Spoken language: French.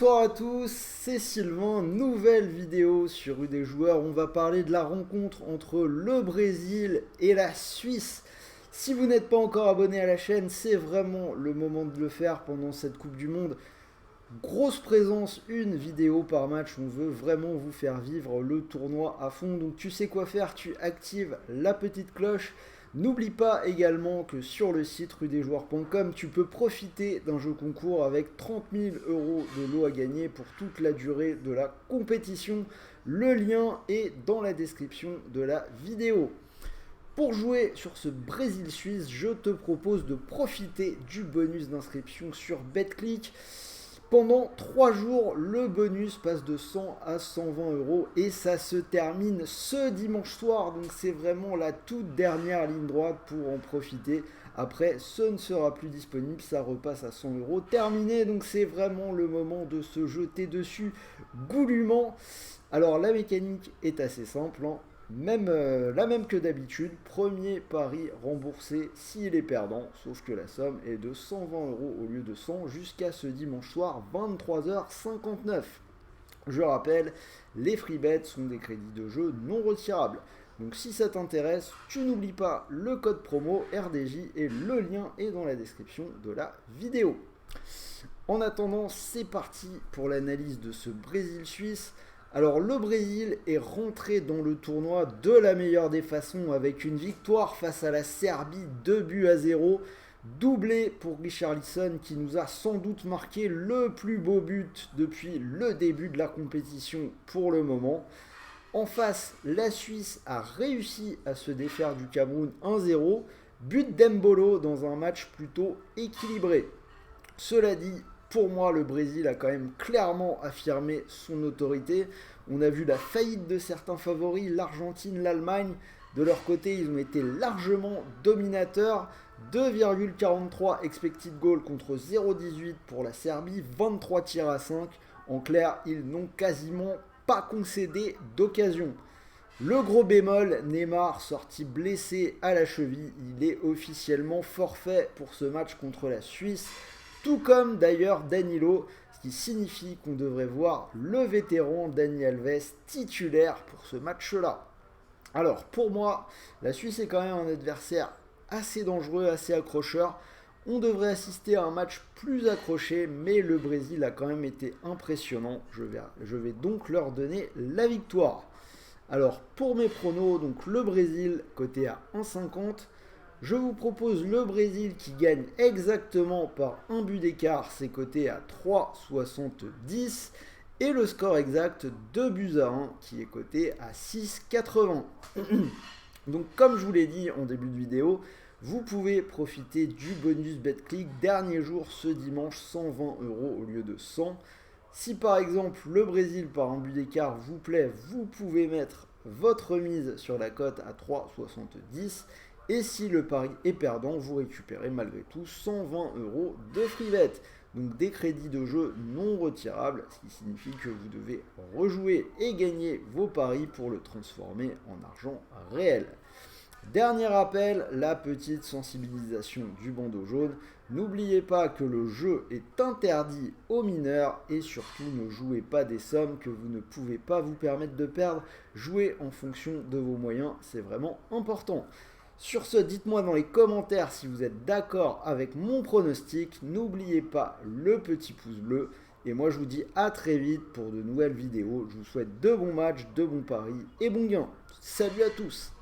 Bonsoir à tous, c'est Sylvain, nouvelle vidéo sur UD Joueurs. On va parler de la rencontre entre le Brésil et la Suisse. Si vous n'êtes pas encore abonné à la chaîne, c'est vraiment le moment de le faire pendant cette Coupe du Monde. Grosse présence, une vidéo par match, on veut vraiment vous faire vivre le tournoi à fond. Donc tu sais quoi faire, tu actives la petite cloche. N'oublie pas également que sur le site rudesjoueurs.com, tu peux profiter d'un jeu concours avec 30 000 euros de lot à gagner pour toute la durée de la compétition. Le lien est dans la description de la vidéo. Pour jouer sur ce Brésil-Suisse, je te propose de profiter du bonus d'inscription sur BetClick. Pendant 3 jours, le bonus passe de 100 à 120 euros et ça se termine ce dimanche soir. Donc c'est vraiment la toute dernière ligne droite pour en profiter. Après, ce ne sera plus disponible, ça repasse à 100 euros. Terminé, donc c'est vraiment le moment de se jeter dessus goulûment. Alors la mécanique est assez simple, hein. La même que d'habitude, premier pari remboursé s'il est perdant, sauf que la somme est de 120 euros au lieu de 100 jusqu'à ce dimanche soir 23h59. Je rappelle, les free bets sont des crédits de jeu non retirables. Donc si ça t'intéresse, tu n'oublies pas le code promo RDJ et le lien est dans la description de la vidéo. En attendant, c'est parti pour l'analyse de ce Brésil-Suisse. Alors le Brésil est rentré dans le tournoi de la meilleure des façons avec une victoire face à la Serbie 2-0, doublé pour Richarlison qui nous a sans doute marqué le plus beau but depuis le début de la compétition pour le moment. En face, la Suisse a réussi à se défaire du Cameroun 1-0, but d'Embolo dans un match plutôt équilibré. Cela dit, pour moi, le Brésil a quand même clairement affirmé son autorité. On a vu la faillite de certains favoris, l'Argentine, l'Allemagne. De leur côté, ils ont été largement dominateurs. 2,43 expected goal contre 0,18 pour la Serbie, 23 tirs à 5. En clair, ils n'ont quasiment pas concédé d'occasion. Le gros bémol, Neymar sorti blessé à la cheville. Il est officiellement forfait pour ce match contre la Suisse. Tout comme d'ailleurs Danilo, ce qui signifie qu'on devrait voir le vétéran Dani Alves titulaire pour ce match-là. Alors pour moi, la Suisse est quand même un adversaire assez dangereux, assez accrocheur. On devrait assister à un match plus accroché, mais le Brésil a quand même été impressionnant. Je vais donc leur donner la victoire. Alors pour mes pronos, donc le Brésil coté à 1,50. Je vous propose le Brésil qui gagne exactement par un but d'écart, c'est coté à 3,70. Et le score exact 2-1 qui est coté à 6,80. Donc comme je vous l'ai dit en début de vidéo, vous pouvez profiter du bonus BetClick. Dernier jour ce dimanche, 120 euros au lieu de 100. Si par exemple le Brésil par un but d'écart vous plaît, vous pouvez mettre votre mise sur la cote à 3,70. Et si le pari est perdant, vous récupérez malgré tout 120 euros de free bet. Donc des crédits de jeu non retirables, ce qui signifie que vous devez rejouer et gagner vos paris pour le transformer en argent réel. Dernier rappel, la petite sensibilisation du bandeau jaune. N'oubliez pas que le jeu est interdit aux mineurs et surtout ne jouez pas des sommes que vous ne pouvez pas vous permettre de perdre. Jouez en fonction de vos moyens, c'est vraiment important. Sur ce, dites-moi dans les commentaires si vous êtes d'accord avec mon pronostic. N'oubliez pas le petit pouce bleu. Et moi, je vous dis à très vite pour de nouvelles vidéos. Je vous souhaite de bons matchs, de bons paris et bons gains. Salut à tous!